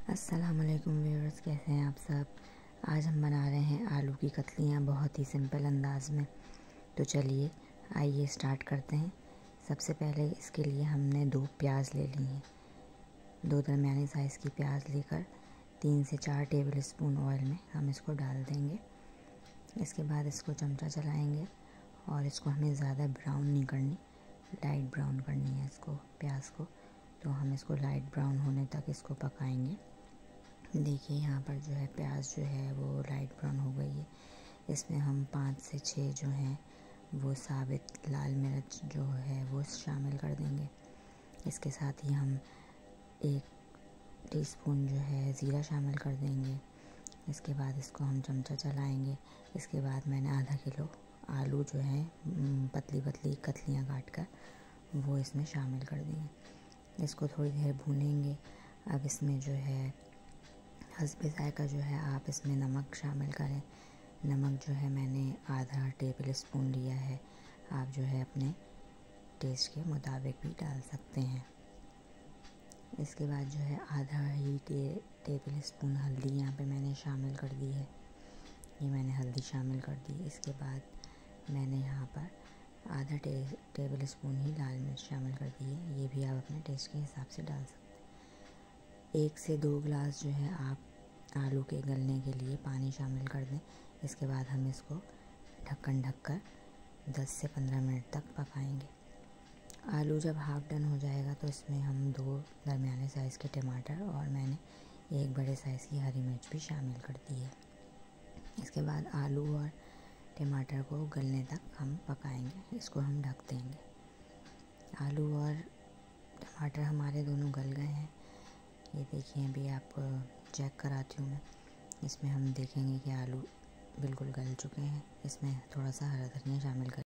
अस्सलाम वालेकुम व्यूअर्स, कैसे हैं आप सब। आज हम बना रहे हैं आलू की कतलियाँ बहुत ही सिंपल अंदाज में। तो चलिए आइए स्टार्ट करते हैं। सबसे पहले इसके लिए हमने 2 प्याज ले ली हैं। 2 दरमियानी साइज़ की प्याज लेकर 3 से 4 टेबल स्पून ऑयल में हम इसको डाल देंगे। इसके बाद इसको चमचा चलाएंगे और इसको हमें ज़्यादा ब्राउन नहीं करनी, लाइट ब्राउन करनी है इसको, प्याज को। तो हम इसको लाइट ब्राउन होने तक इसको पकाएंगे। देखिए यहाँ पर जो है प्याज जो है वो लाइट ब्राउन हो गई है। इसमें हम 5 से 6 जो हैं वो साबित लाल मिर्च जो है वो शामिल कर देंगे। इसके साथ ही हम 1 टीस्पून जो है ज़ीरा शामिल कर देंगे। इसके बाद इसको हम चमचा चलाएंगे। इसके बाद मैंने आधा किलो आलू जो है पतली पतली कतलियाँ काट कर वो इसमें शामिल कर देंगे। इसको थोड़ी देर भूनेंगे। अब इसमें जो है हस्बे ज़ायक़ा जो है आप इसमें नमक शामिल करें। नमक जो है मैंने आधा टेबल स्पून लिया है। आप जो है अपने टेस्ट के मुताबिक भी डाल सकते हैं। इसके बाद जो है आधा ही टेबल स्पून हल्दी यहाँ पे मैंने शामिल कर दी है। ये मैंने हल्दी शामिल कर दी। इसके बाद मैंने यहाँ पर आधा टेबल स्पून ही लाल मिर्च शामिल कर दी है। ये भी आप अपने टेस्ट के हिसाब से डाल सकते हैं। 1 से 2 गिलास जो है आप आलू के गलने के लिए पानी शामिल कर दें। इसके बाद हम इसको ढक्कन ढककर 10 से 15 मिनट तक पकाएंगे। आलू जब हाफ़ डन हो जाएगा तो इसमें हम 2 दरमियाने साइज़ के टमाटर और मैंने 1 बड़े साइज़ की हरी मिर्च भी शामिल कर दी है। इसके बाद आलू और टमाटर को गलने तक हम पकाएंगे। इसको हम ढक देंगे। आलू और टमाटर हमारे दोनों गल गए हैं। ये देखिए, अभी आप चेक कराती हूँ मैं। इसमें हम देखेंगे कि आलू बिल्कुल गल चुके हैं। इसमें थोड़ा सा हरा धनिया शामिल कर